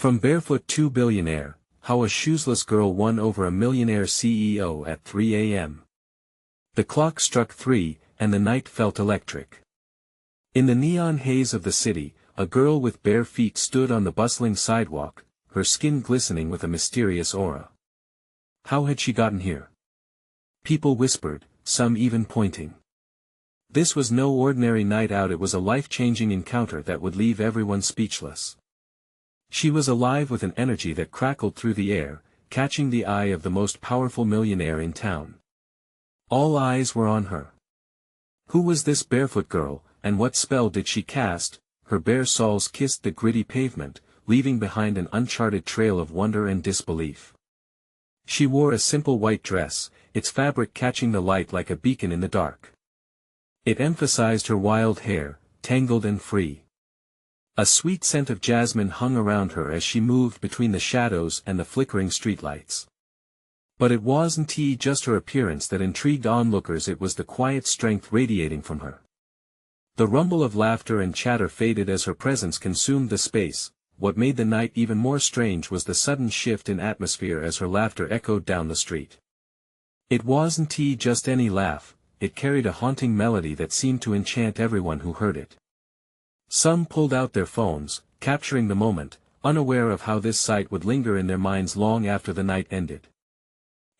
From Barefoot to Billionaire, how a shoesless girl won over a millionaire CEO at 3 a.m. The clock struck 3, and the night felt electric. In the neon haze of the city, a girl with bare feet stood on the bustling sidewalk, her skin glistening with a mysterious aura. How had she gotten here? People whispered, some even pointing. This was no ordinary night out, it was a life-changing encounter that would leave everyone speechless. She was alive with an energy that crackled through the air, catching the eye of the most powerful millionaire in town. All eyes were on her. Who was this barefoot girl, and what spell did she cast? Her bare soles kissed the gritty pavement, leaving behind an uncharted trail of wonder and disbelief. She wore a simple white dress, its fabric catching the light like a beacon in the dark. It emphasized her wild hair, tangled and free. A sweet scent of jasmine hung around her as she moved between the shadows and the flickering streetlights. But it wasn't just her appearance that intrigued onlookers, it was the quiet strength radiating from her. The rumble of laughter and chatter faded as her presence consumed the space. What made the night even more strange was the sudden shift in atmosphere as her laughter echoed down the street. It wasn't just any laugh, it carried a haunting melody that seemed to enchant everyone who heard it. Some pulled out their phones, capturing the moment, unaware of how this sight would linger in their minds long after the night ended.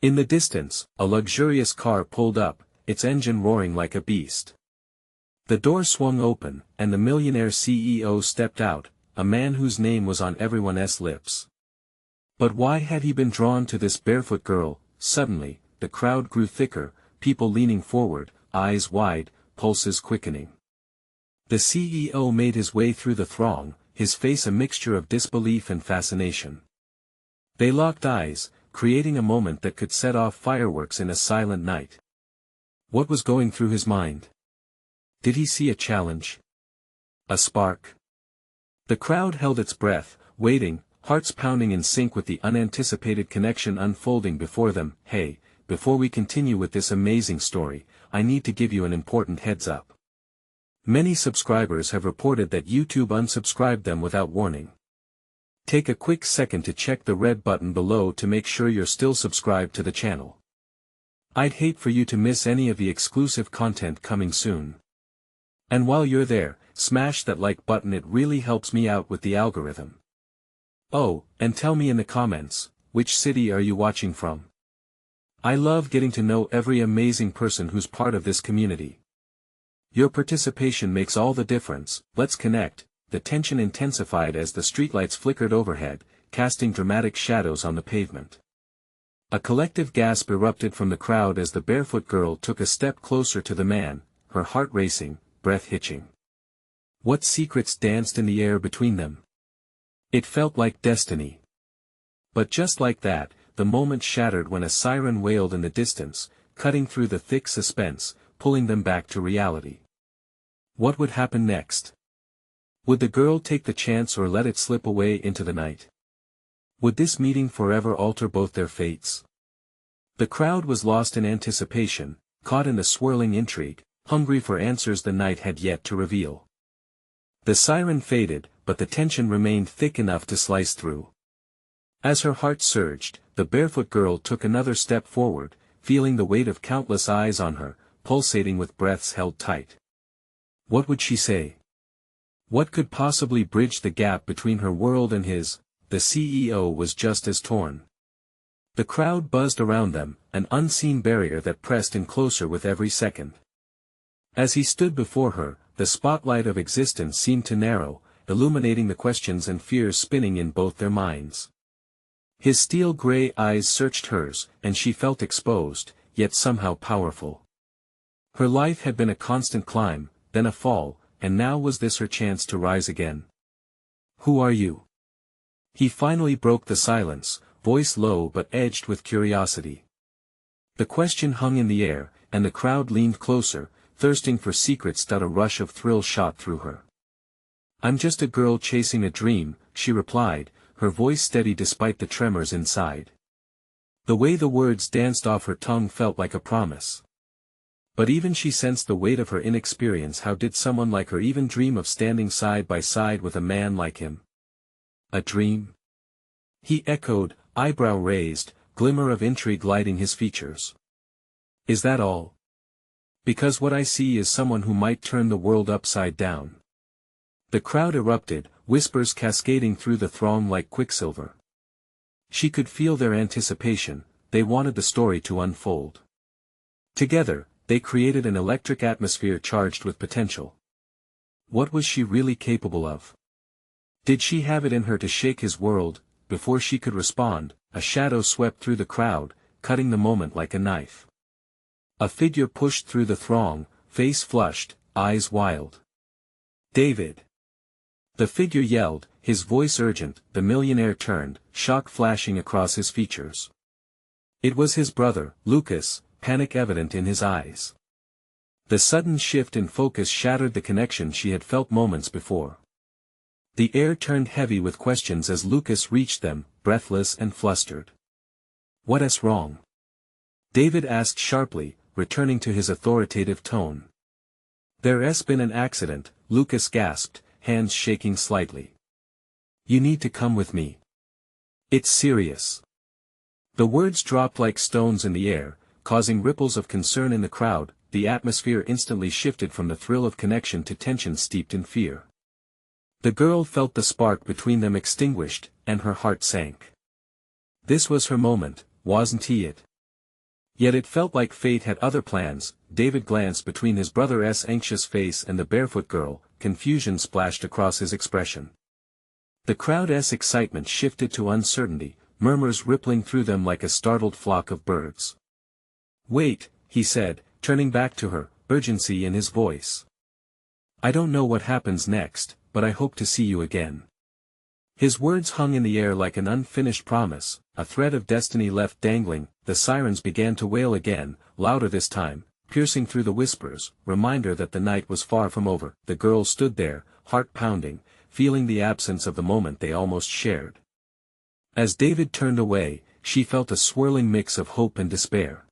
In the distance, a luxurious car pulled up, its engine roaring like a beast. The door swung open, and the millionaire CEO stepped out, a man whose name was on everyone's lips. But why had he been drawn to this barefoot girl? Suddenly, the crowd grew thicker, people leaning forward, eyes wide, pulses quickening. The CEO made his way through the throng, his face a mixture of disbelief and fascination. They locked eyes, creating a moment that could set off fireworks in a silent night. What was going through his mind? Did he see a challenge? A spark? The crowd held its breath, waiting, hearts pounding in sync with the unanticipated connection unfolding before them. Hey, before we continue with this amazing story, I need to give you an important heads up. Many subscribers have reported that YouTube unsubscribed them without warning. Take a quick second to check the red button below to make sure you're still subscribed to the channel. I'd hate for you to miss any of the exclusive content coming soon. And while you're there, smash that like button, it really helps me out with the algorithm. Oh, and tell me in the comments, which city are you watching from? I love getting to know every amazing person who's part of this community. Your participation makes all the difference. Let's connect. The tension intensified as the streetlights flickered overhead, casting dramatic shadows on the pavement. A collective gasp erupted from the crowd as the barefoot girl took a step closer to the man, her heart racing, breath hitching. What secrets danced in the air between them? It felt like destiny. But just like that, the moment shattered when a siren wailed in the distance, cutting through the thick suspense, pulling them back to reality. What would happen next? Would the girl take the chance or let it slip away into the night? Would this meeting forever alter both their fates? The crowd was lost in anticipation, caught in the swirling intrigue, hungry for answers the night had yet to reveal. The siren faded, but the tension remained thick enough to slice through. As her heart surged, the barefoot girl took another step forward, feeling the weight of countless eyes on her, pulsating with breaths held tight. What would she say? What could possibly bridge the gap between her world and his? The CEO was just as torn. The crowd buzzed around them, an unseen barrier that pressed in closer with every second. As he stood before her, the spotlight of existence seemed to narrow, illuminating the questions and fears spinning in both their minds. His steel-gray eyes searched hers, and she felt exposed, yet somehow powerful. Her life had been a constant climb, then a fall, and now was this her chance to rise again? Who are you? He finally broke the silence, voice low but edged with curiosity. The question hung in the air, and the crowd leaned closer, thirsting for secrets that a rush of thrill shot through her. I'm just a girl chasing a dream, she replied, her voice steady despite the tremors inside. The way the words danced off her tongue felt like a promise. But even she sensed the weight of her inexperience. How did someone like her even dream of standing side by side with a man like him? A dream? He echoed, eyebrow raised, glimmer of intrigue lighting his features. Is that all? Because what I see is someone who might turn the world upside down. The crowd erupted, whispers cascading through the throng like quicksilver. She could feel their anticipation, they wanted the story to unfold. Together, they created an electric atmosphere charged with potential. What was she really capable of? Did she have it in her to shake his world? Before she could respond, a shadow swept through the crowd, cutting the moment like a knife. A figure pushed through the throng, face flushed, eyes wild. David! The figure yelled, his voice urgent. The millionaire turned, shock flashing across his features. It was his brother, Lucas, panic evident in his eyes. The sudden shift in focus shattered the connection she had felt moments before. The air turned heavy with questions as Lucas reached them, breathless and flustered. "What's wrong?" David asked sharply, returning to his authoritative tone. "There's been an accident," Lucas gasped, hands shaking slightly. "You need to come with me. It's serious." The words dropped like stones in the air, causing ripples of concern in the crowd. The atmosphere instantly shifted from the thrill of connection to tension steeped in fear. The girl felt the spark between them extinguished, and her heart sank. This was her moment, wasn't it? Yet it felt like fate had other plans. David glanced between his brother's anxious face and the barefoot girl, confusion splashed across his expression. The crowd's excitement shifted to uncertainty, murmurs rippling through them like a startled flock of birds. "Wait," he said, turning back to her, urgency in his voice. "I don't know what happens next, but I hope to see you again." His words hung in the air like an unfinished promise, a thread of destiny left dangling. The sirens began to wail again, louder this time, piercing through the whispers, reminder that the night was far from over. The girl stood there, heart pounding, feeling the absence of the moment they almost shared. As David turned away, she felt a swirling mix of hope and despair.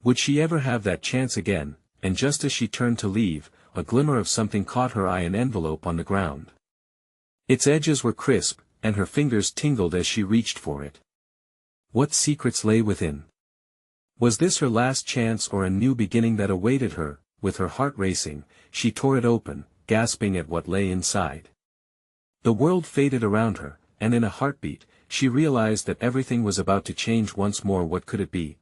Would she ever have that chance again? And just as she turned to leave, a glimmer of something caught her eye, an envelope on the ground. Its edges were crisp, and her fingers tingled as she reached for it. What secrets lay within? Was this her last chance or a new beginning that awaited her? With her heart racing, she tore it open, gasping at what lay inside. The world faded around her, and in a heartbeat, she realized that everything was about to change once more. What could it be?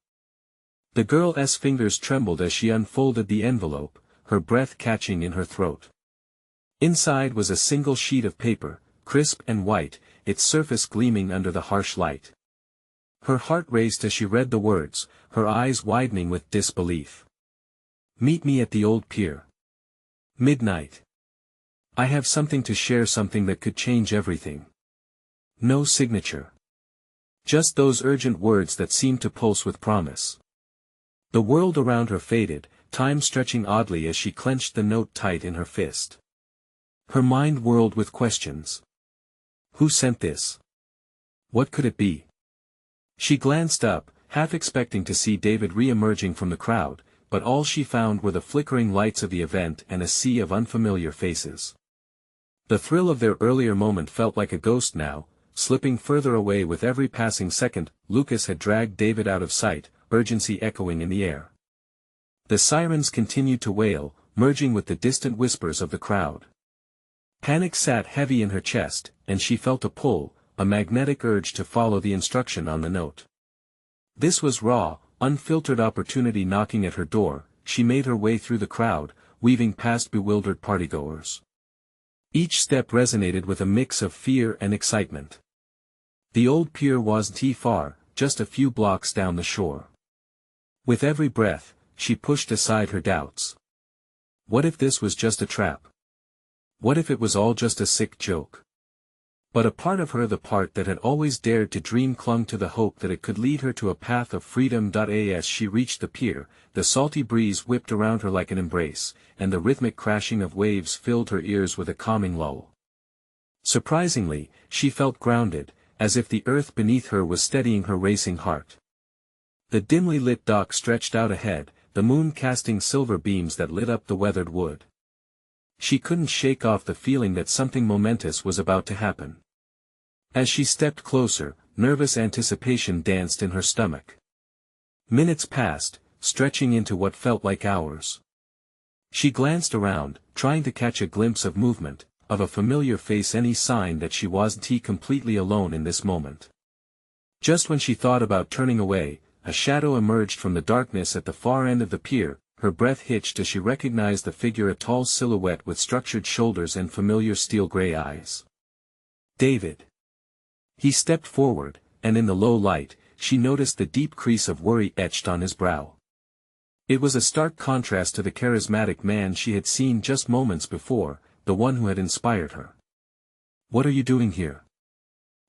The girl's fingers trembled as she unfolded the envelope, her breath catching in her throat. Inside was a single sheet of paper, crisp and white, its surface gleaming under the harsh light. Her heart raced as she read the words, her eyes widening with disbelief. "Meet me at the old pier. Midnight. I have something to share, something that could change everything." No signature. Just those urgent words that seemed to pulse with promise. The world around her faded, time stretching oddly as she clenched the note tight in her fist. Her mind whirled with questions. Who sent this? What could it be? She glanced up, half expecting to see David re-emerging from the crowd, but all she found were the flickering lights of the event and a sea of unfamiliar faces. The thrill of their earlier moment felt like a ghost now, slipping further away with every passing second. Lucas had dragged David out of sight, urgency echoing in the air. The sirens continued to wail, merging with the distant whispers of the crowd. Panic sat heavy in her chest, and she felt a pull, a magnetic urge to follow the instruction on the note. This was raw, unfiltered opportunity knocking at her door. She made her way through the crowd, weaving past bewildered partygoers. Each step resonated with a mix of fear and excitement. The old pier wasn't far, just a few blocks down the shore. With every breath, she pushed aside her doubts. What if this was just a trap? What if it was all just a sick joke? But a part of her, the part that had always dared to dream, clung to the hope that it could lead her to a path of freedom. As she reached the pier, the salty breeze whipped around her like an embrace, and the rhythmic crashing of waves filled her ears with a calming lull. Surprisingly, she felt grounded, as if the earth beneath her was steadying her racing heart. The dimly lit dock stretched out ahead, the moon casting silver beams that lit up the weathered wood. She couldn't shake off the feeling that something momentous was about to happen. As she stepped closer, nervous anticipation danced in her stomach. Minutes passed, stretching into what felt like hours. She glanced around, trying to catch a glimpse of movement, of a familiar face, any sign that she wasn't completely alone in this moment. Just when she thought about turning away, a shadow emerged from the darkness at the far end of the pier. Her breath hitched as she recognized the figure, a tall silhouette with structured shoulders and familiar steel-gray eyes. David. He stepped forward, and in the low light, she noticed the deep crease of worry etched on his brow. It was a stark contrast to the charismatic man she had seen just moments before, the one who had inspired her. "What are you doing here?"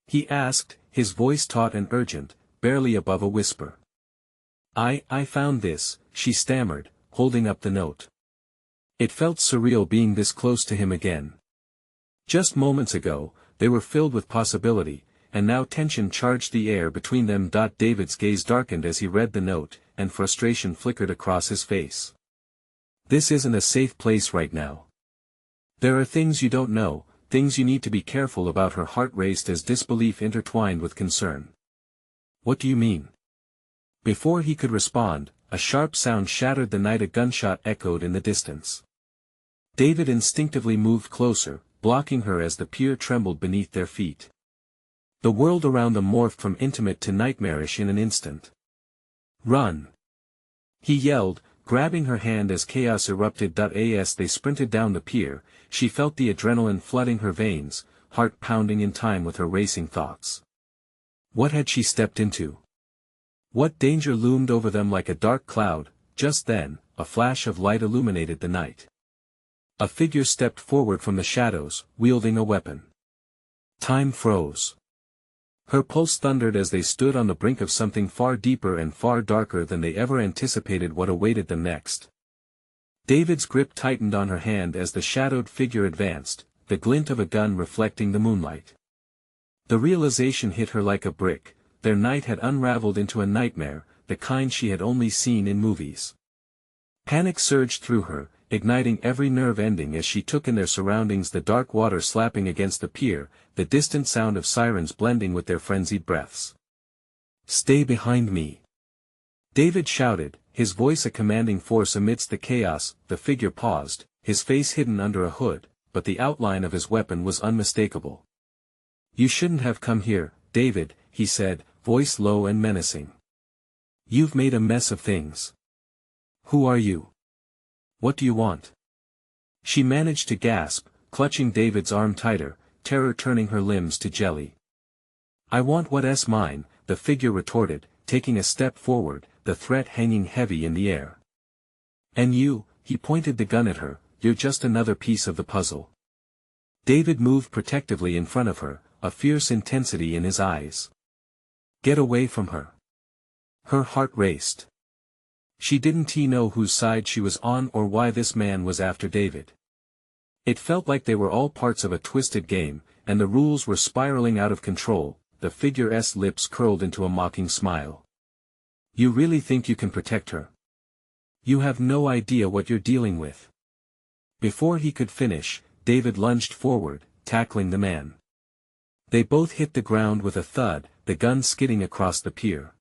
he asked, his voice taut and urgent, barely above a whisper. I found this," she stammered, holding up the note. It felt surreal being this close to him again. Just moments ago, they were filled with possibility, and now tension charged the air between them. David's gaze darkened as he read the note, and frustration flickered across his face. "This isn't a safe place right now. There are things you don't know, things you need to be careful about." Her heart raced as disbelief intertwined with concern. "What do you mean?" Before he could respond, a sharp sound shattered the night. A gunshot echoed in the distance. David instinctively moved closer, blocking her as the pier trembled beneath their feet. The world around them morphed from intimate to nightmarish in an instant. "Run!" he yelled, grabbing her hand as chaos erupted. As they sprinted down the pier, she felt the adrenaline flooding her veins, heart pounding in time with her racing thoughts. What had she stepped into? What danger loomed over them like a dark cloud? Just then, a flash of light illuminated the night. A figure stepped forward from the shadows, wielding a weapon. Time froze. Her pulse thundered as they stood on the brink of something far deeper and far darker than they ever anticipated what awaited them next. David's grip tightened on her hand as the shadowed figure advanced, the glint of a gun reflecting the moonlight. The realization hit her like a brick. Their night had unraveled into a nightmare, the kind she had only seen in movies. Panic surged through her, igniting every nerve ending as she took in their surroundings, the dark water slapping against the pier, the distant sound of sirens blending with their frenzied breaths. "Stay behind me!" David shouted, his voice a commanding force amidst the chaos. The figure paused, his face hidden under a hood, but the outline of his weapon was unmistakable. "You shouldn't have come here, David," he said, voice low and menacing. "You've made a mess of things. Who are you? What do you want?" She managed to gasp, clutching David's arm tighter, terror turning her limbs to jelly. "I want what's mine," the figure retorted, taking a step forward, the threat hanging heavy in the air. "And you," he pointed the gun at her, "you're just another piece of the puzzle." David moved protectively in front of her, a fierce intensity in his eyes. "Get away from her." Her heart raced. She didn't know whose side she was on or why this man was after David. It felt like they were all parts of a twisted game, and the rules were spiraling out of control. The figure's lips curled into a mocking smile. "You really think you can protect her? You have no idea what you're dealing with." Before he could finish, David lunged forward, tackling the man. They both hit the ground with a thud, the gun skidding across the pier.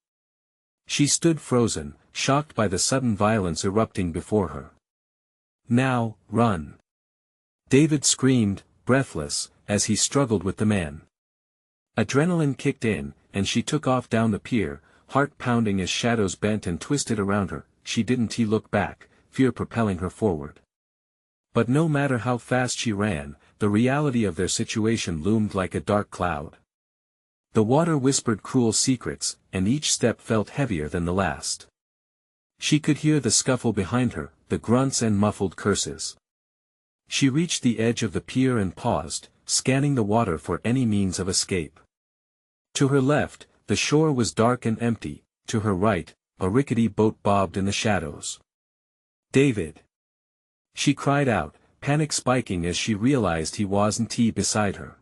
She stood frozen, shocked by the sudden violence erupting before her. "Now, run!" David screamed, breathless, as he struggled with the man. Adrenaline kicked in, and she took off down the pier, heart pounding as shadows bent and twisted around her. She didn't look back, fear propelling her forward. But no matter how fast she ran, the reality of their situation loomed like a dark cloud. The water whispered cruel secrets, and each step felt heavier than the last. She could hear the scuffle behind her, the grunts and muffled curses. She reached the edge of the pier and paused, scanning the water for any means of escape. To her left, the shore was dark and empty. To her right, a rickety boat bobbed in the shadows. "David!" she cried out, panic spiking as she realized he wasn't beside her.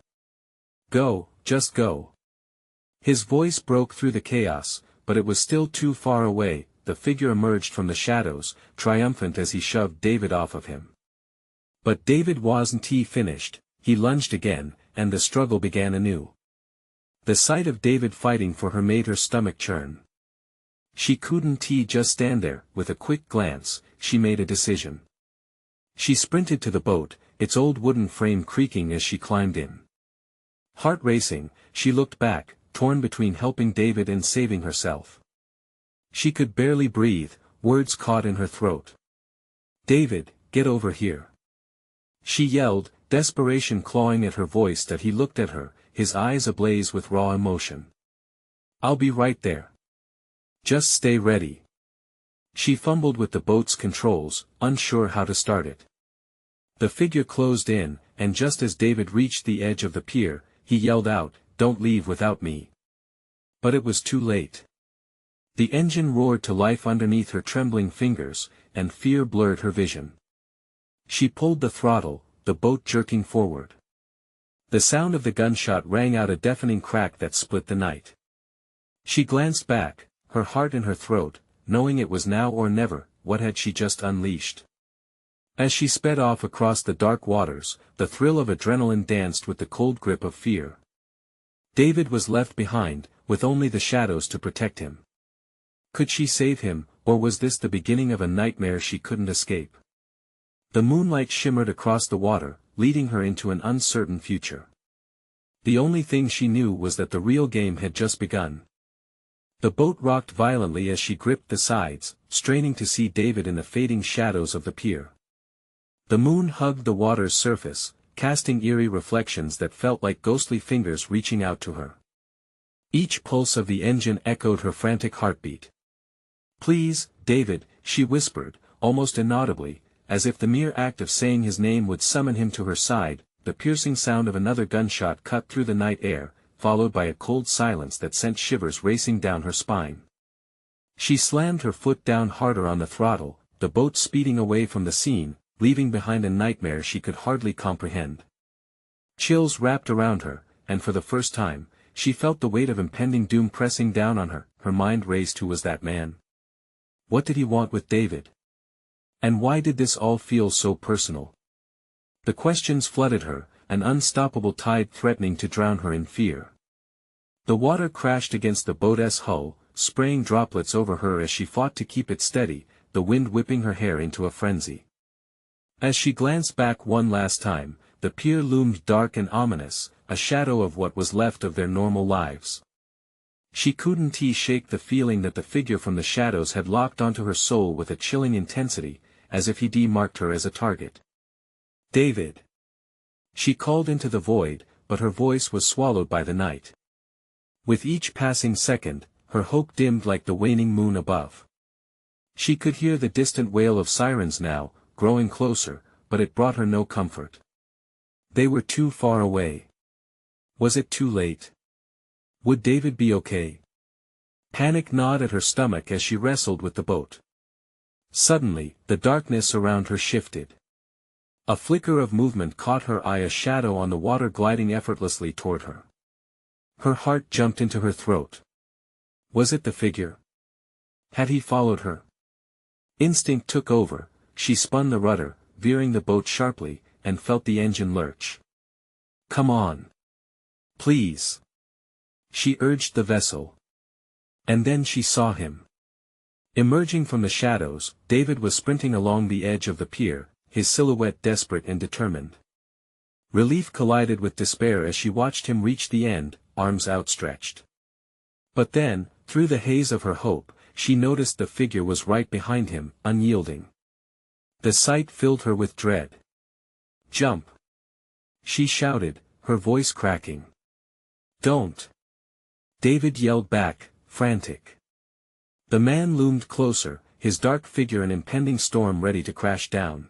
"Go, just go." His voice broke through the chaos, but it was still too far away. The figure emerged from the shadows, triumphant as he shoved David off of him. But David wasn't finished. He lunged again, and the struggle began anew. The sight of David fighting for her made her stomach churn. She couldn't just stand there. With a quick glance, she made a decision. She sprinted to the boat, its old wooden frame creaking as she climbed in. Heart racing, she looked back, torn between helping David and saving herself. She could barely breathe, words caught in her throat. "David, get over here!" she yelled, desperation clawing at her voice. That he looked at her, his eyes ablaze with raw emotion. "I'll be right there. Just stay ready." She fumbled with the boat's controls, unsure how to start it. The figure closed in, and just as David reached the edge of the pier, he yelled out, "Don't leave without me." But it was too late. The engine roared to life underneath her trembling fingers, and fear blurred her vision. She pulled the throttle, the boat jerking forward. The sound of the gunshot rang out, a deafening crack that split the night. She glanced back, her heart in her throat, knowing it was now or never. What had she just unleashed? As she sped off across the dark waters, the thrill of adrenaline danced with the cold grip of fear. David was left behind, with only the shadows to protect him. Could she save him, or was this the beginning of a nightmare she couldn't escape? The moonlight shimmered across the water, leading her into an uncertain future. The only thing she knew was that the real game had just begun. The boat rocked violently as she gripped the sides, straining to see David in the fading shadows of the pier. The moon hugged the water's surface, casting eerie reflections that felt like ghostly fingers reaching out to her. Each pulse of the engine echoed her frantic heartbeat. "Please, David," she whispered, almost inaudibly, as if the mere act of saying his name would summon him to her side. The piercing sound of another gunshot cut through the night air, followed by a cold silence that sent shivers racing down her spine. She slammed her foot down harder on the throttle, the boat speeding away from the scene, leaving behind a nightmare she could hardly comprehend. Chills wrapped around her, and for the first time, she felt the weight of impending doom pressing down on her. Her mind raced. Who was that man? What did he want with David? And why did this all feel so personal? The questions flooded her, an unstoppable tide threatening to drown her in fear. The water crashed against the boat's hull, spraying droplets over her as she fought to keep it steady, the wind whipping her hair into a frenzy. As she glanced back one last time, the pier loomed dark and ominous, a shadow of what was left of their normal lives. She couldn't shake the feeling that the figure from the shadows had locked onto her soul with a chilling intensity, as if he marked her as a target. "David!" She called into the void, but her voice was swallowed by the night. With each passing second, her hope dimmed like the waning moon above. She could hear the distant wail of sirens now, growing closer, but it brought her no comfort. They were too far away. Was it too late? Would David be okay? Panic gnawed at her stomach as she wrestled with the boat. Suddenly, the darkness around her shifted. A flicker of movement caught her eye, a shadow on the water gliding effortlessly toward her. Her heart jumped into her throat. Was it the figure? Had he followed her? Instinct took over. She spun the rudder, veering the boat sharply, and felt the engine lurch. "Come on. Please." She urged the vessel. And then she saw him. Emerging from the shadows, David was sprinting along the edge of the pier, his silhouette desperate and determined. Relief collided with despair as she watched him reach the end, arms outstretched. But then, through the haze of her hope, she noticed the figure was right behind him, unyielding. The sight filled her with dread. "Jump!" she shouted, her voice cracking. "Don't!" David yelled back, frantic. The man loomed closer, his dark figure an impending storm ready to crash down.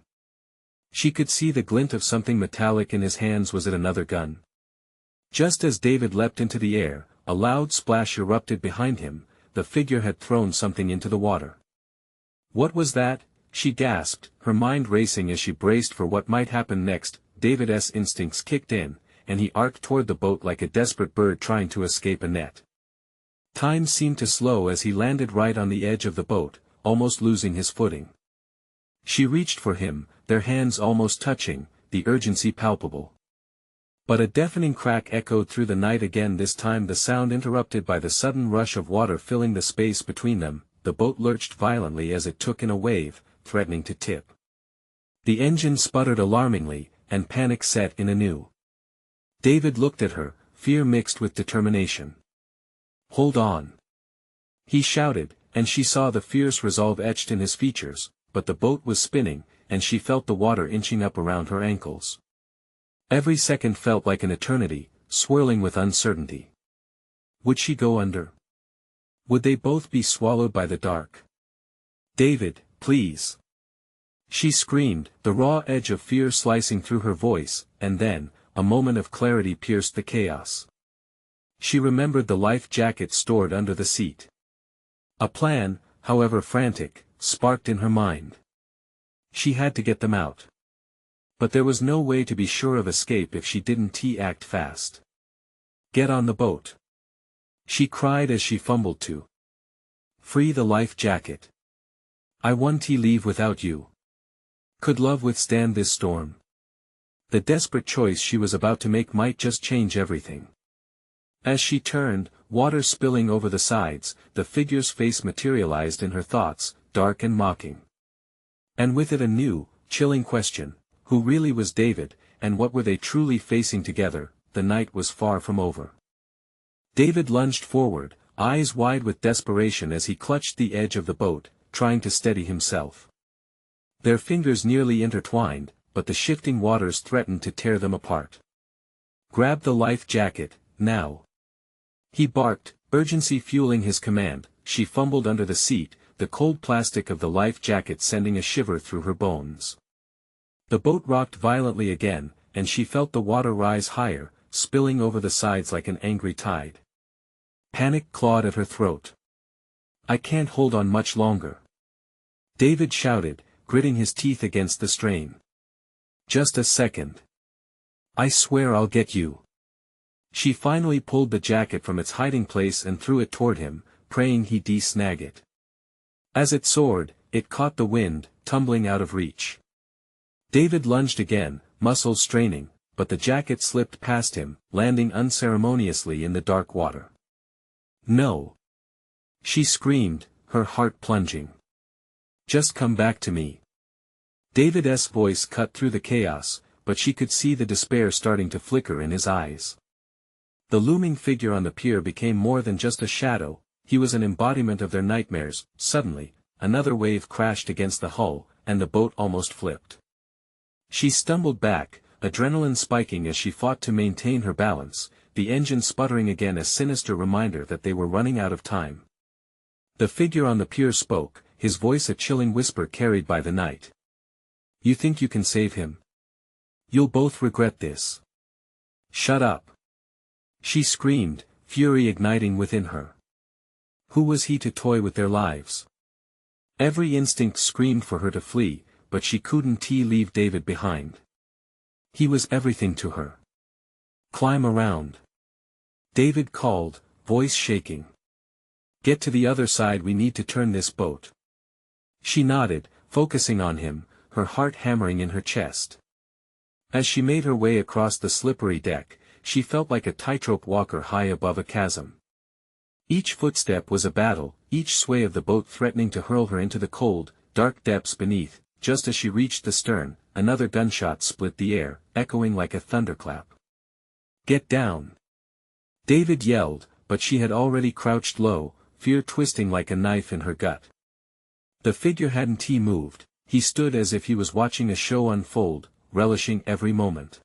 She could see the glint of something metallic in his hands. Was it another gun? Just as David leapt into the air, a loud splash erupted behind him. The figure had thrown something into the water. What was that? She gasped, her mind racing as she braced for what might happen next. David's instincts kicked in, and he arced toward the boat like a desperate bird trying to escape a net. Time seemed to slow as he landed right on the edge of the boat, almost losing his footing. She reached for him, their hands almost touching, the urgency palpable. But a deafening crack echoed through the night again, this time the sound interrupted by the sudden rush of water filling the space between them. The boat lurched violently as it took in a wave, threatening to tip. The engine sputtered alarmingly, and panic set in anew. David looked at her, fear mixed with determination. "Hold on!" he shouted, and she saw the fierce resolve etched in his features, but the boat was spinning, and she felt the water inching up around her ankles. Every second felt like an eternity, swirling with uncertainty. Would she go under? Would they both be swallowed by the dark? "David, please!" she screamed, the raw edge of fear slicing through her voice, and then, a moment of clarity pierced the chaos. She remembered the life jacket stored under the seat. A plan, however frantic, sparked in her mind. She had to get them out. But there was no way to be sure of escape if she didn't act fast. "Get on the boat!" she cried as she fumbled to free the life jacket. "I won't leave without you. Could love withstand this storm?" The desperate choice she was about to make might just change everything. As she turned, water spilling over the sides, the figure's face materialized in her thoughts, dark and mocking. And with it a new, chilling question: who really was David, and what were they truly facing together? The night was far from over. David lunged forward, eyes wide with desperation as he clutched the edge of the boat, trying to steady himself. Their fingers nearly intertwined, but the shifting waters threatened to tear them apart. "Grab the life jacket, now!" he barked, urgency fueling his command. She fumbled under the seat, the cold plastic of the life jacket sending a shiver through her bones. The boat rocked violently again, and she felt the water rise higher, spilling over the sides like an angry tide. Panic clawed at her throat. "I can't hold on much longer," David shouted, gritting his teeth against the strain. "Just a second. I swear I'll get you." She finally pulled the jacket from its hiding place and threw it toward him, praying he'd snag it. As it soared, it caught the wind, tumbling out of reach. David lunged again, muscles straining, but the jacket slipped past him, landing unceremoniously in the dark water. "No!" she screamed, her heart plunging. "Just come back to me." David's voice cut through the chaos, but she could see the despair starting to flicker in his eyes. The looming figure on the pier became more than just a shadow, he was an embodiment of their nightmares. Suddenly, another wave crashed against the hull, and the boat almost flipped. She stumbled back, adrenaline spiking as she fought to maintain her balance, the engine sputtering again, a sinister reminder that they were running out of time. The figure on the pier spoke, his voice a chilling whisper carried by the night. "You think you can save him? You'll both regret this." "Shut up!" she screamed, fury igniting within her. Who was he to toy with their lives? Every instinct screamed for her to flee, but she couldn't leave David behind. He was everything to her. "Climb around," David called, voice shaking. "Get to the other side, we need to turn this boat." She nodded, focusing on him, her heart hammering in her chest. As she made her way across the slippery deck, she felt like a tightrope walker high above a chasm. Each footstep was a battle, each sway of the boat threatening to hurl her into the cold, dark depths beneath. Just as she reached the stern, another gunshot split the air, echoing like a thunderclap. "Get down!" David yelled, but she had already crouched low, fear twisting like a knife in her gut. The figure hadn't moved, he stood as if he was watching a show unfold, relishing every moment.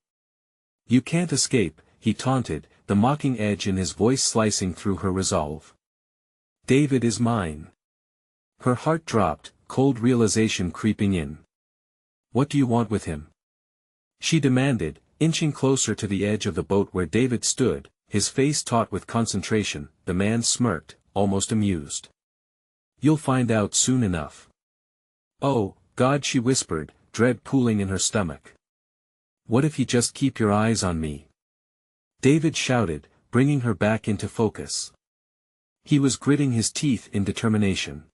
"You can't escape," he taunted, the mocking edge in his voice slicing through her resolve. "David is mine." Her heart dropped, cold realization creeping in. "What do you want with him?" she demanded, inching closer to the edge of the boat where David stood, his face taut with concentration. The man smirked, almost amused. "You'll find out soon enough." "Oh, God," she whispered, dread pooling in her stomach. "What if you just keep your eyes on me?" David shouted, bringing her back into focus. He was gritting his teeth in determination.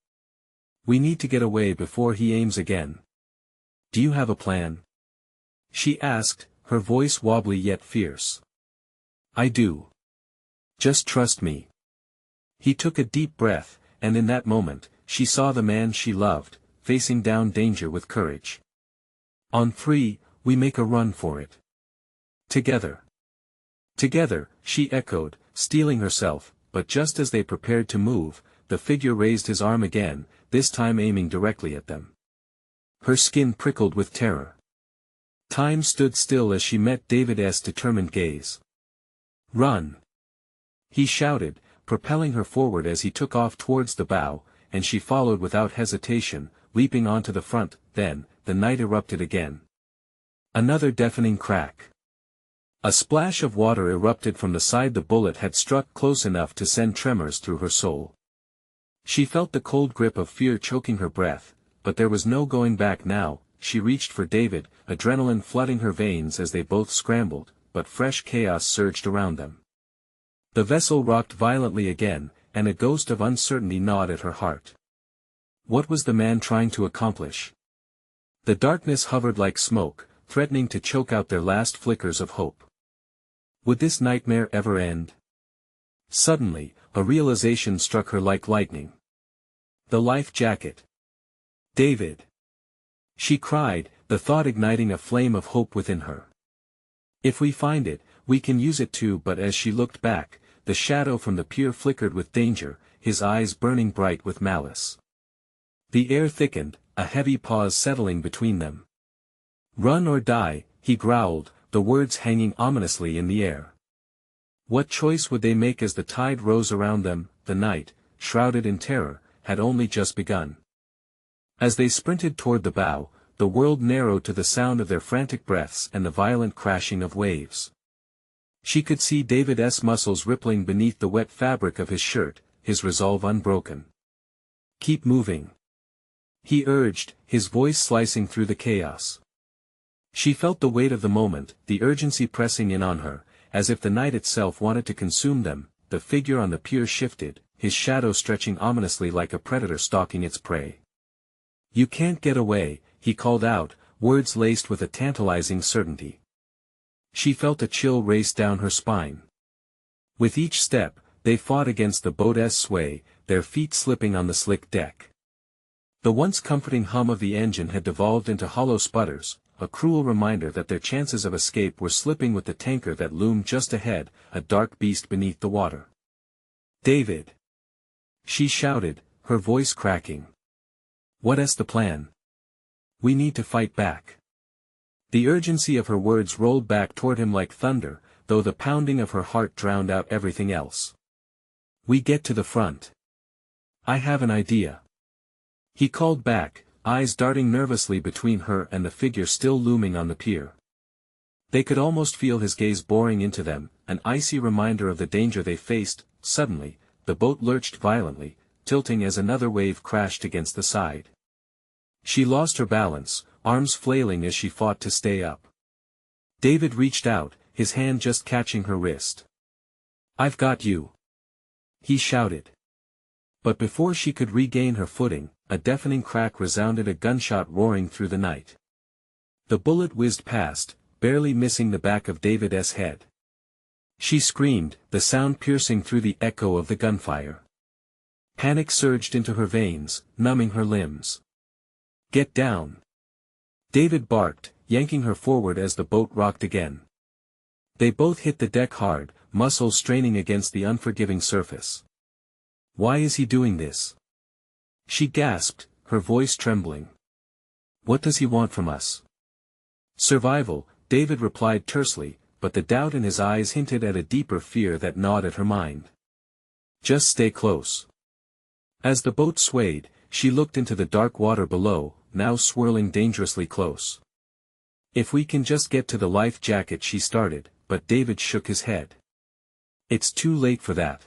"We need to get away before he aims again. Do you have a plan?" she asked, her voice wobbly yet fierce. I do. Just trust me. He took a deep breath, and in that moment, she saw the man she loved, facing down danger with courage. On three, we make a run for it. Together. Together, she echoed, steeling herself, but just as they prepared to move, the figure raised his arm again, this time aiming directly at them. Her skin prickled with terror. Time stood still as she met David's determined gaze. Run! He shouted, propelling her forward as he took off towards the bow, and she followed without hesitation, leaping onto the front. Then, the night erupted again. Another deafening crack. A splash of water erupted from the side the bullet had struck close enough to send tremors through her soul. She felt the cold grip of fear choking her breath, but there was no going back now. She reached for David, adrenaline flooding her veins as they both scrambled, but fresh chaos surged around them. The vessel rocked violently again, and a ghost of uncertainty gnawed at her heart. What was the man trying to accomplish? The darkness hovered like smoke, threatening to choke out their last flickers of hope. Would this nightmare ever end? Suddenly, a realization struck her like lightning. The life jacket. David! She cried, the thought igniting a flame of hope within her. If we find it, we can use it too. But as she looked back, the shadow from the pier flickered with danger, his eyes burning bright with malice. The air thickened, a heavy pause settling between them. Run or die, he growled, the words hanging ominously in the air. What choice would they make as the tide rose around them? The night, shrouded in terror, had only just begun. As they sprinted toward the bow, the world narrowed to the sound of their frantic breaths and the violent crashing of waves. She could see David's muscles rippling beneath the wet fabric of his shirt, his resolve unbroken. Keep moving, he urged, his voice slicing through the chaos. She felt the weight of the moment, the urgency pressing in on her, as if the night itself wanted to consume them. The figure on the pier shifted, his shadow stretching ominously like a predator stalking its prey. You can't get away, he called out, words laced with a tantalizing certainty. She felt a chill race down her spine. With each step, they fought against the boat's sway, their feet slipping on the slick deck. The once comforting hum of the engine had devolved into hollow sputters, a cruel reminder that their chances of escape were slipping with the tanker that loomed just ahead, a dark beast beneath the water. David! She shouted, her voice cracking. What's the plan? We need to fight back. The urgency of her words rolled back toward him like thunder, though the pounding of her heart drowned out everything else. We get to the front. I have an idea. He called back, eyes darting nervously between her and the figure still looming on the pier. They could almost feel his gaze boring into them, an icy reminder of the danger they faced. Suddenly, the boat lurched violently, tilting as another wave crashed against the side. She lost her balance, arms flailing as she fought to stay up. David reached out, his hand just catching her wrist. I've got you, he shouted. But before she could regain her footing, a deafening crack resounded, a gunshot roaring through the night. The bullet whizzed past, barely missing the back of David's head. She screamed, the sound piercing through the echo of the gunfire. Panic surged into her veins, numbing her limbs. Get down! David barked, yanking her forward as the boat rocked again. They both hit the deck hard, muscles straining against the unforgiving surface. Why is he doing this? She gasped, her voice trembling. What does he want from us? Survival, David replied tersely, but the doubt in his eyes hinted at a deeper fear that gnawed at her mind. Just stay close. As the boat swayed, she looked into the dark water below, now swirling dangerously close. If we can just get to the life jacket, she started, but David shook his head. It's too late for that.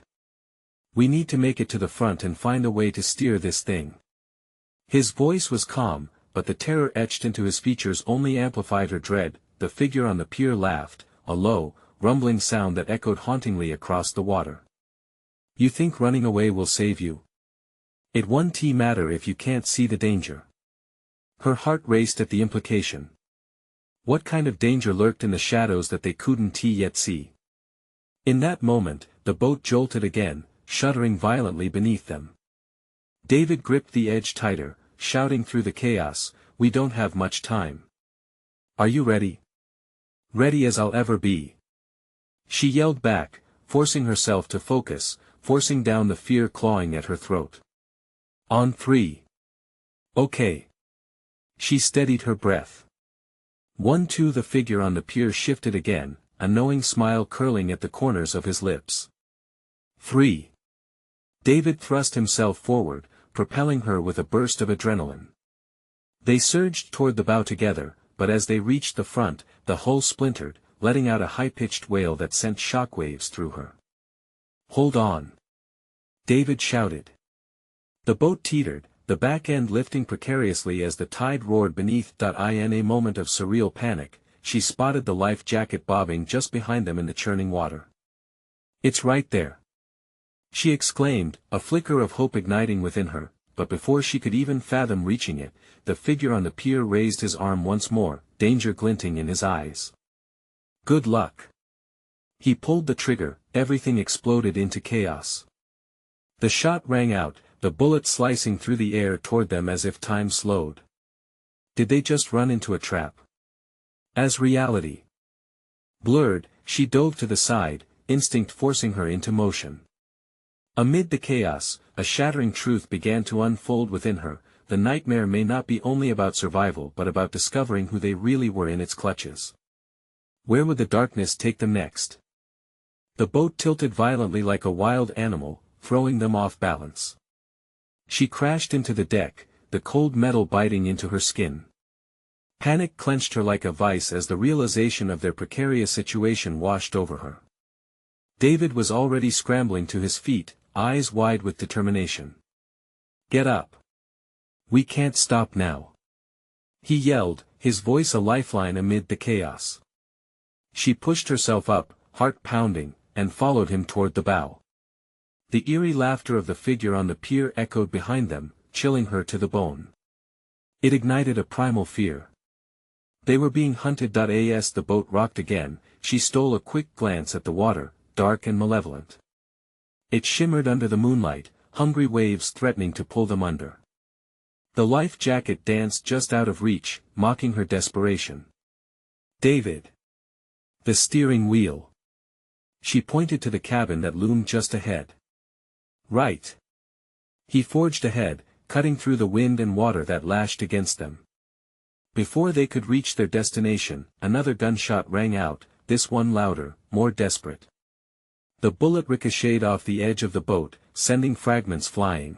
We need to make it to the front and find a way to steer this thing. His voice was calm, but the terror etched into his features only amplified her dread. The figure on the pier laughed, a low, rumbling sound that echoed hauntingly across the water. You think running away will save you? It won't matter if you can't see the danger. Her heart raced at the implication. What kind of danger lurked in the shadows that they couldn't yet see? In that moment, the boat jolted again, shuddering violently beneath them. David gripped the edge tighter, shouting through the chaos, "We don't have much time. Are you ready?" "Ready as I'll ever be." She yelled back, forcing herself to focus, forcing down the fear clawing at her throat. "On three." "Okay." She steadied her breath. 1, 2. The figure on the pier shifted again, a knowing smile curling at the corners of his lips. 3. David thrust himself forward, propelling her with a burst of adrenaline. They surged toward the bow together, but as they reached the front, the hull splintered, letting out a high-pitched wail that sent shockwaves through her. "Hold on!" David shouted. The boat teetered, the back end lifting precariously as the tide roared beneath. In a moment of surreal panic, she spotted the life jacket bobbing just behind them in the churning water. "It's right there!" she exclaimed, a flicker of hope igniting within her, but before she could even fathom reaching it, the figure on the pier raised his arm once more, danger glinting in his eyes. "Good luck." He pulled the trigger, everything exploded into chaos. The shot rang out, the bullet slicing through the air toward them as if time slowed. Did they just run into a trap? As reality blurred, she dove to the side, instinct forcing her into motion. Amid the chaos, a shattering truth began to unfold within her: the nightmare may not be only about survival but about discovering who they really were in its clutches. Where would the darkness take them next? The boat tilted violently like a wild animal, throwing them off balance. She crashed into the deck, the cold metal biting into her skin. Panic clenched her like a vice as the realization of their precarious situation washed over her. David was already scrambling to his feet, eyes wide with determination. "Get up! We can't stop now!" he yelled, his voice a lifeline amid the chaos. She pushed herself up, heart pounding, and followed him toward the bow. The eerie laughter of the figure on the pier echoed behind them, chilling her to the bone. It ignited a primal fear. They were being hunted. As the boat rocked again, she stole a quick glance at the water, dark and malevolent. It shimmered under the moonlight, hungry waves threatening to pull them under. The life jacket danced just out of reach, mocking her desperation. "David!" "The steering wheel!" She pointed to the cabin that loomed just ahead. "Right!" He forged ahead, cutting through the wind and water that lashed against them. Before they could reach their destination, another gunshot rang out, this one louder, more desperate. The bullet ricocheted off the edge of the boat, sending fragments flying.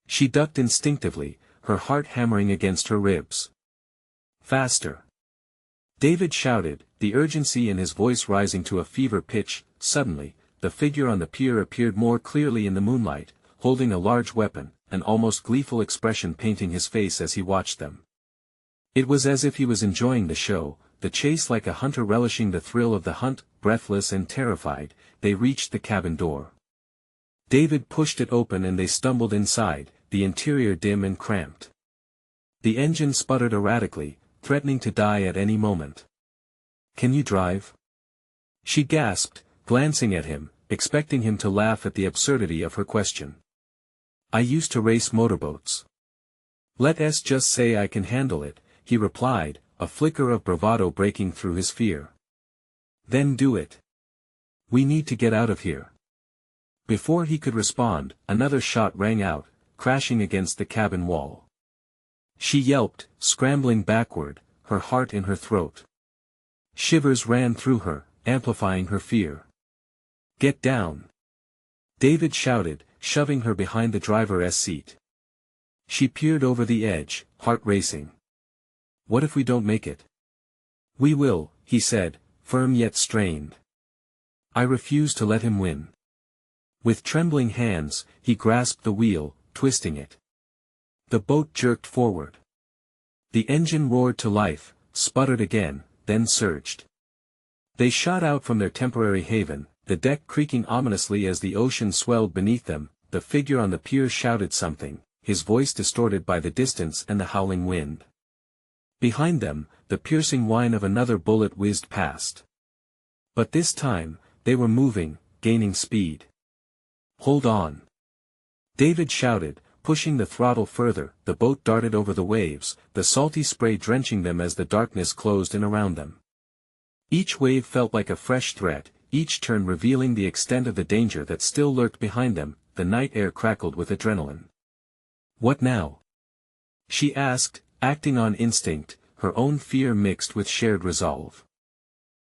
She ducked instinctively, her heart hammering against her ribs. "Faster!" David shouted, the urgency in his voice rising to a fever pitch. Suddenly, the figure on the pier appeared more clearly in the moonlight, holding a large weapon, an almost gleeful expression painting his face as he watched them. It was as if he was enjoying the show, the chase like a hunter relishing the thrill of the hunt. Breathless and terrified, they reached the cabin door. David pushed it open and they stumbled inside, the interior dim and cramped. The engine sputtered erratically, threatening to die at any moment. "Can you drive?" she gasped, glancing at him, expecting him to laugh at the absurdity of her question. "I used to race motorboats. Let's just say I can handle it," he replied, a flicker of bravado breaking through his fear. "Then do it. We need to get out of here." Before he could respond, another shot rang out, crashing against the cabin wall. She yelped, scrambling backward, her heart in her throat. Shivers ran through her, amplifying her fear. "Get down!" David shouted, shoving her behind the driver's seat. She peered over the edge, heart racing. "What if we don't make it?" "We will," he said, firm yet strained. I refuse to let him win. With trembling hands, he grasped the wheel, twisting it. The boat jerked forward. The engine roared to life, sputtered again, then surged. They shot out from their temporary haven, the deck creaking ominously as the ocean swelled beneath them. The figure on the pier shouted something, his voice distorted by the distance and the howling wind. Behind them, the piercing whine of another bullet whizzed past. But this time, they were moving, gaining speed. "Hold on!" David shouted, pushing the throttle further. The boat darted over the waves, the salty spray drenching them as the darkness closed in around them. Each wave felt like a fresh threat, each turn revealing the extent of the danger that still lurked behind them. The night air crackled with adrenaline. "What now?" she asked, acting on instinct, her own fear mixed with shared resolve.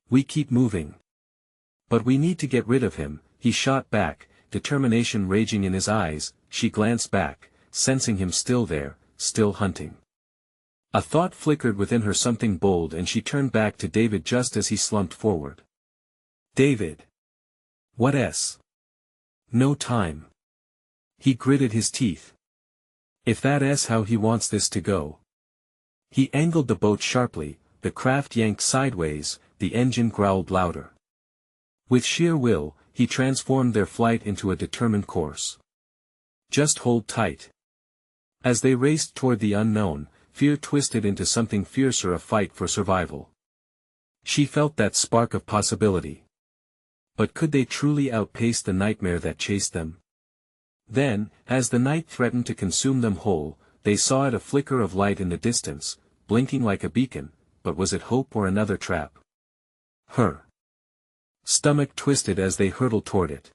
"We keep moving." "But we need to get rid of him," he shot back, determination raging in his eyes. She glanced back, sensing him still there, still hunting. A thought flickered within her, something bold, and she turned back to David just as he slumped forward. "David! What's? No time." He gritted his teeth. "If that's how he wants this to go." He angled the boat sharply, the craft yanked sideways, the engine growled louder. With sheer will, he transformed their flight into a determined course. "Just hold tight." As they raced toward the unknown, fear twisted into something fiercer, a fight for survival. She felt that spark of possibility. But could they truly outpace the nightmare that chased them? Then, as the night threatened to consume them whole, they saw it, a flicker of light in the distance, blinking like a beacon. But was it hope or another trap? Her stomach twisted as they hurtled toward it.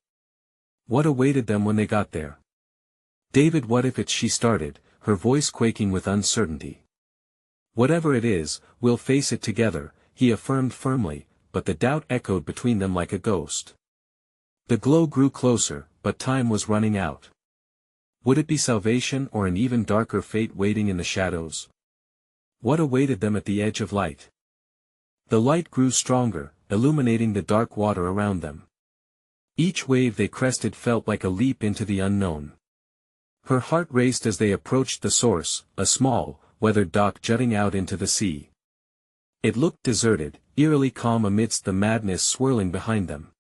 What awaited them when they got there? "David, what if it's," she started, her voice quaking with uncertainty. "Whatever it is, we'll face it together," he affirmed firmly, but the doubt echoed between them like a ghost. The glow grew closer, but time was running out. Would it be salvation or an even darker fate waiting in the shadows? What awaited them at the edge of light? The light grew stronger, illuminating the dark water around them. Each wave they crested felt like a leap into the unknown. Her heart raced as they approached the source, a small, weathered dock jutting out into the sea. It looked deserted, eerily calm amidst the madness swirling behind them.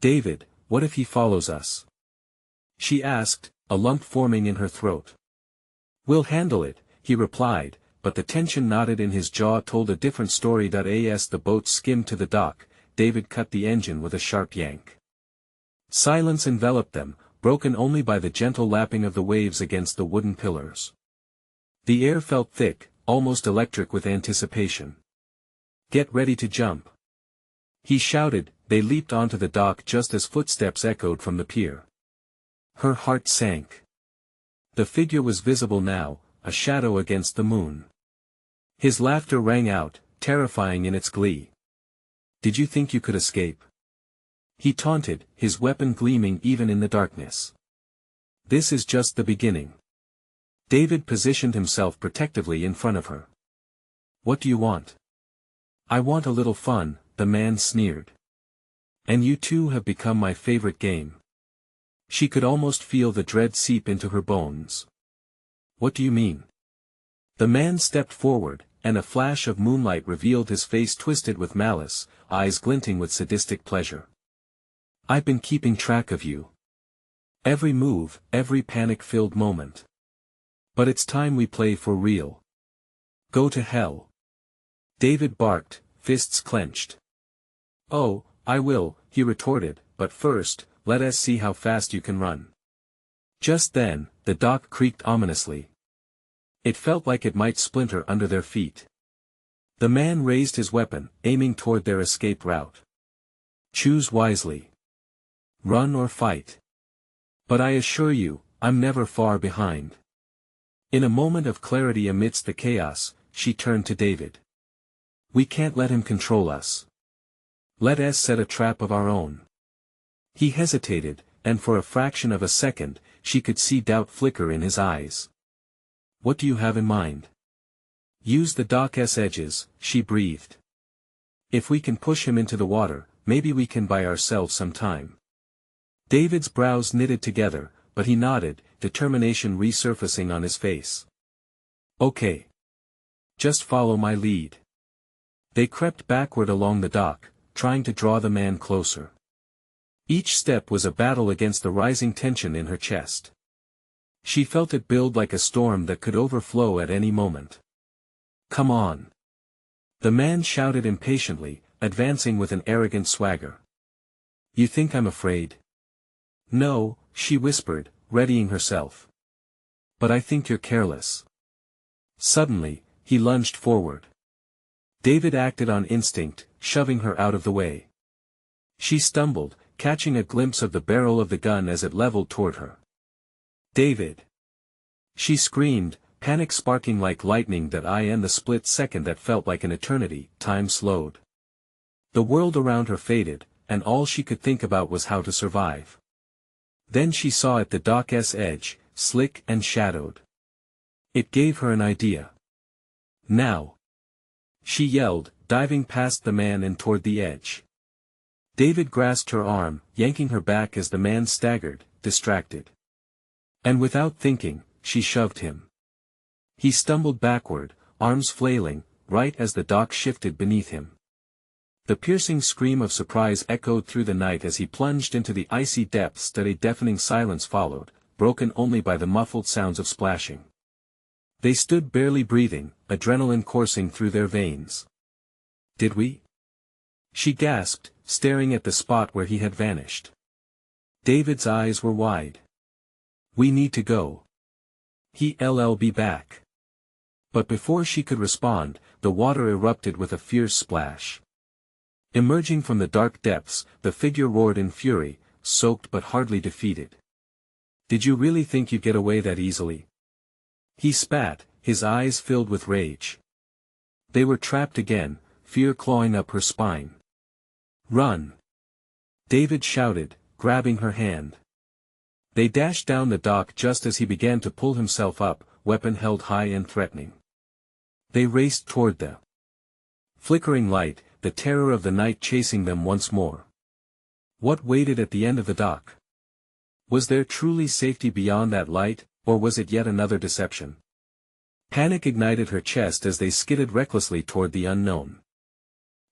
"David, what if he follows us?" she asked, a lump forming in her throat. "We'll handle it," he replied, but the tension knotted in his jaw told a different story. As the boat skimmed to the dock, David cut the engine with a sharp yank. Silence enveloped them, broken only by the gentle lapping of the waves against the wooden pillars. The air felt thick, almost electric with anticipation. "Get ready to jump," he shouted. They leaped onto the dock just as footsteps echoed from the pier. Her heart sank. The figure was visible now, a shadow against the moon. His laughter rang out, terrifying in its glee. "Did you think you could escape?" he taunted, his weapon gleaming even in the darkness. "This is just the beginning." David positioned himself protectively in front of her. "What do you want?" "I want a little fun," the man sneered. "And you two have become my favorite game." She could almost feel the dread seep into her bones. "What do you mean?" The man stepped forward, and a flash of moonlight revealed his face twisted with malice, eyes glinting with sadistic pleasure. "I've been keeping track of you. Every move, every panic-filled moment. But it's time we play for real. Go to hell." David barked, fists clenched. "Oh, I will," he retorted, "but first, let us see how fast you can run." Just then, the dock creaked ominously. It felt like it might splinter under their feet. The man raised his weapon, aiming toward their escape route. "Choose wisely. Run or fight. But I assure you, I'm never far behind." In a moment of clarity amidst the chaos, she turned to David. "We can't let him control us. Let us set a trap of our own." He hesitated, and for a fraction of a second, she could see doubt flicker in his eyes. "What do you have in mind?" "Use the dock's edges," she breathed. "If we can push him into the water, maybe we can buy ourselves some time." David's brows knitted together, but he nodded, determination resurfacing on his face. "Okay. Just follow my lead." They crept backward along the dock, trying to draw the man closer. Each step was a battle against the rising tension in her chest. She felt it build like a storm that could overflow at any moment. "Come on. The man shouted impatiently, advancing with an arrogant swagger. You think I'm afraid? No, she whispered, readying herself. But I think you're careless. Suddenly, he lunged forward. David acted on instinct, shoving her out of the way. She stumbled, catching a glimpse of the barrel of the gun as it leveled toward her. David! She screamed, panic sparking like lightning. In the split second that felt like an eternity, time slowed. The world around her faded, and all she could think about was how to survive. Then she saw at the dock's edge, slick and shadowed. It gave her an idea. Now! She yelled, diving past the man and toward the edge. David grasped her arm, yanking her back as the man staggered, distracted. And without thinking, she shoved him. He stumbled backward, arms flailing, right as the dock shifted beneath him. The piercing scream of surprise echoed through the night as he plunged into the icy depths. A deafening silence followed, broken only by the muffled sounds of splashing. They stood barely breathing, adrenaline coursing through their veins. Did we? She gasped, staring at the spot where he had vanished. David's eyes were wide. We need to go. He'll be back. But before she could respond, the water erupted with a fierce splash. Emerging from the dark depths, the figure roared in fury, soaked but hardly defeated. Did you really think you'd get away that easily? He spat, his eyes filled with rage. They were trapped again, fear clawing up her spine. Run! David shouted, grabbing her hand. They dashed down the dock just as he began to pull himself up, weapon held high and threatening. They raced toward the flickering light, the terror of the night chasing them once more. What waited at the end of the dock? Was there truly safety beyond that light, or was it yet another deception? Panic ignited her chest as they skidded recklessly toward the unknown.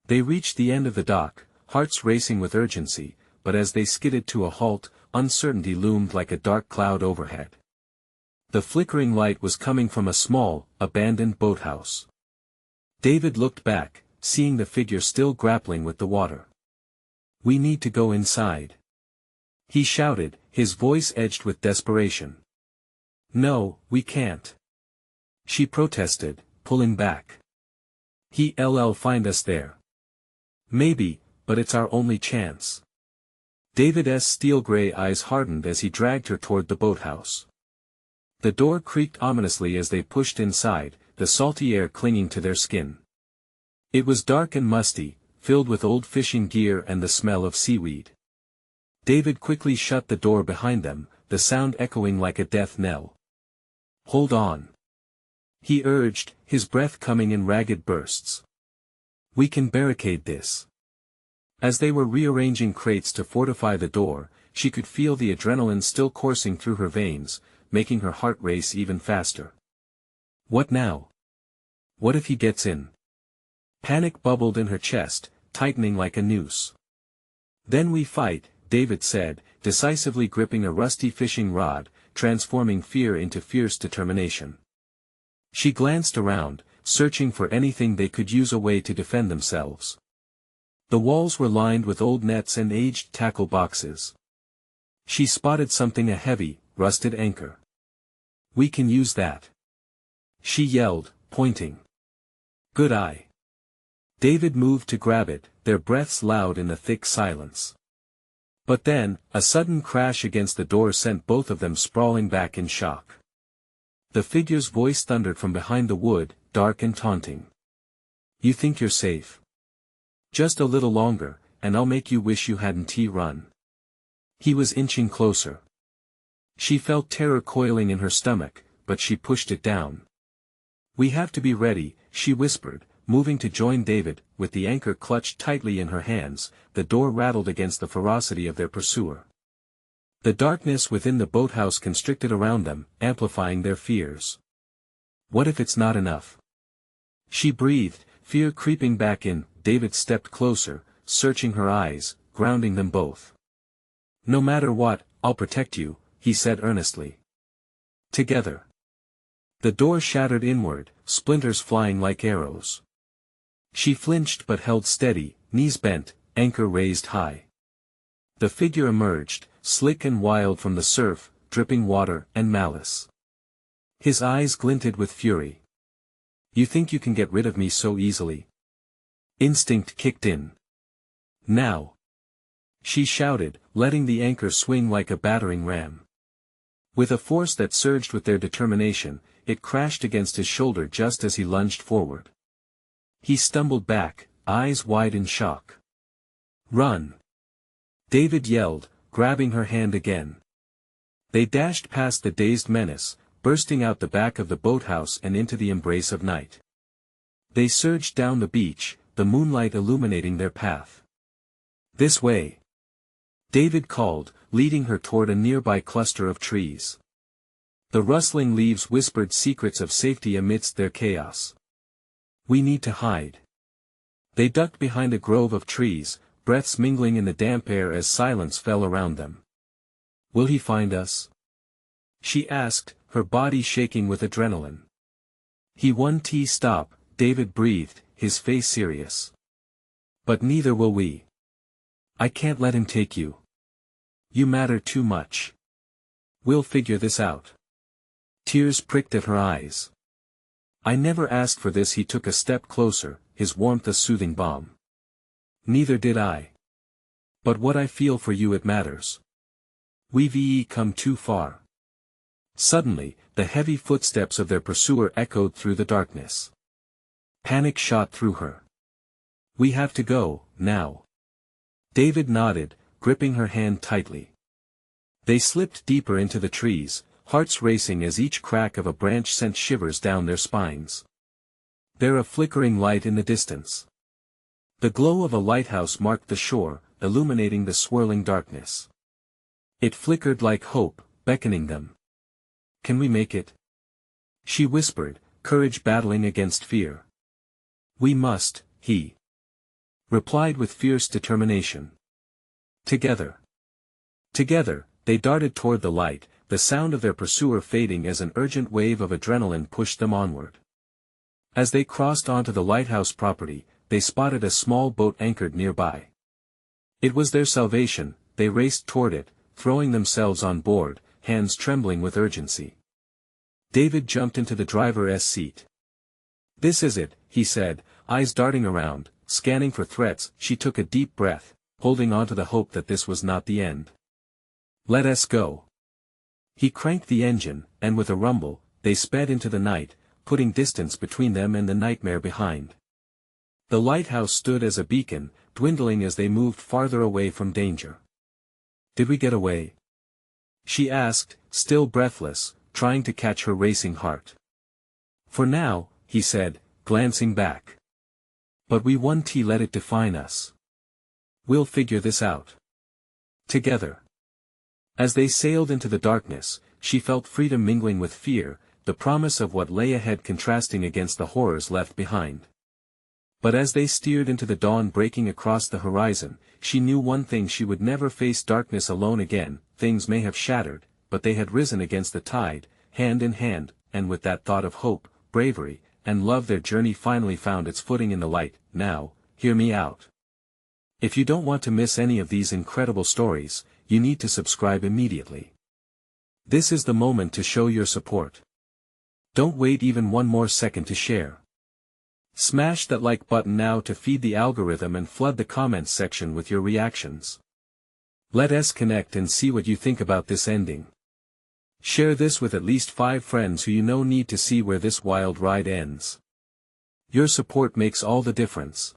They reached the end of the dock, hearts racing with urgency, but as they skidded to a halt, uncertainty loomed like a dark cloud overhead. The flickering light was coming from a small, abandoned boathouse. David looked back, seeing the figure still grappling with the water. We need to go inside. He shouted, his voice edged with desperation. No, we can't. She protested, pulling back. He'll find us there. Maybe, but it's our only chance. David's steel-gray eyes hardened as he dragged her toward the boathouse. The door creaked ominously as they pushed inside, the salty air clinging to their skin. It was dark and musty, filled with old fishing gear and the smell of seaweed. David quickly shut the door behind them, the sound echoing like a death knell. Hold on. He urged, his breath coming in ragged bursts. We can barricade this. As they were rearranging crates to fortify the door, she could feel the adrenaline still coursing through her veins, making her heart race even faster. What now? What if he gets in? Panic bubbled in her chest, tightening like a noose. Then we fight, David said, decisively gripping a rusty fishing rod, transforming fear into fierce determination. She glanced around, searching for anything they could use a way to defend themselves. The walls were lined with old nets and aged tackle boxes. She spotted something, a heavy, rusted anchor. We can use that. She yelled, pointing. Good eye. David moved to grab it, their breaths loud in the thick silence. But then, a sudden crash against the door sent both of them sprawling back in shock. The figure's voice thundered from behind the wood, dark and taunting. You think you're safe? Just a little longer, and I'll make you wish you hadn't run. He was inching closer. She felt terror coiling in her stomach, but she pushed it down. We have to be ready, she whispered, moving to join David. With the anchor clutched tightly in her hands, the door rattled against the ferocity of their pursuer. The darkness within the boathouse constricted around them, amplifying their fears. What if it's not enough? She breathed, fear creeping back in. David stepped closer, searching her eyes, grounding them both. No matter what, I'll protect you, he said earnestly. Together. The door shattered inward, splinters flying like arrows. She flinched but held steady, knees bent, anchor raised high. The figure emerged, slick and wild from the surf, dripping water and malice. His eyes glinted with fury. You think you can get rid of me so easily? Instinct kicked in. Now! She shouted, letting the anchor swing like a battering ram. With a force that surged with their determination, it crashed against his shoulder just as he lunged forward. He stumbled back, eyes wide in shock. Run! David yelled, grabbing her hand again. They dashed past the dazed menace, bursting out the back of the boathouse and into the embrace of night. They surged down the beach, the moonlight illuminating their path. This way! David called, leading her toward a nearby cluster of trees. The rustling leaves whispered secrets of safety amidst their chaos. We need to hide. They ducked behind a grove of trees, breaths mingling in the damp air as silence fell around them. Will he find us? She asked, her body shaking with adrenaline. He won't stop, David breathed, his face serious. But neither will we. I can't let him take you. You matter too much. We'll figure this out. Tears pricked at her eyes. I never asked for this. He took a step closer, his warmth a soothing balm. Neither did I. But what I feel for you, it matters. We've come too far. Suddenly, the heavy footsteps of their pursuer echoed through the darkness. Panic shot through her. We have to go, now. David nodded, gripping her hand tightly. They slipped deeper into the trees, hearts racing as each crack of a branch sent shivers down their spines. There a flickering light in the distance. The glow of a lighthouse marked the shore, illuminating the swirling darkness. It flickered like hope, beckoning them. Can we make it? She whispered, courage battling against fear. We must, he replied with fierce determination. Together. Together, they darted toward the light, the sound of their pursuer fading as an urgent wave of adrenaline pushed them onward. As they crossed onto the lighthouse property, they spotted a small boat anchored nearby. It was their salvation. They raced toward it, throwing themselves on board, hands trembling with urgency. David jumped into the driver's seat. This is it, he said, eyes darting around, scanning for threats. She took a deep breath, holding on to the hope that this was not the end. Let us go. He cranked the engine, and with a rumble, they sped into the night, putting distance between them and the nightmare behind. The lighthouse stood as a beacon, dwindling as they moved farther away from danger. Did we get away? She asked, still breathless, trying to catch her racing heart. For now, he said, glancing back. But we won't let it define us. We'll figure this out. Together. As they sailed into the darkness, she felt freedom mingling with fear, the promise of what lay ahead contrasting against the horrors left behind. But as they steered into the dawn breaking across the horizon, she knew one thing: she would never face darkness alone again. Things may have shattered, but they had risen against the tide, hand in hand, and with that thought of hope, bravery, and love their journey finally found its footing in the light. Now, hear me out. If you don't want to miss any of these incredible stories, you need to subscribe immediately. This is the moment to show your support. Don't wait even one more second to share. Smash that like button now to feed the algorithm and flood the comments section with your reactions. Let us connect and see what you think about this ending. Share this with at least 5 friends who you know need to see where this wild ride ends. Your support makes all the difference.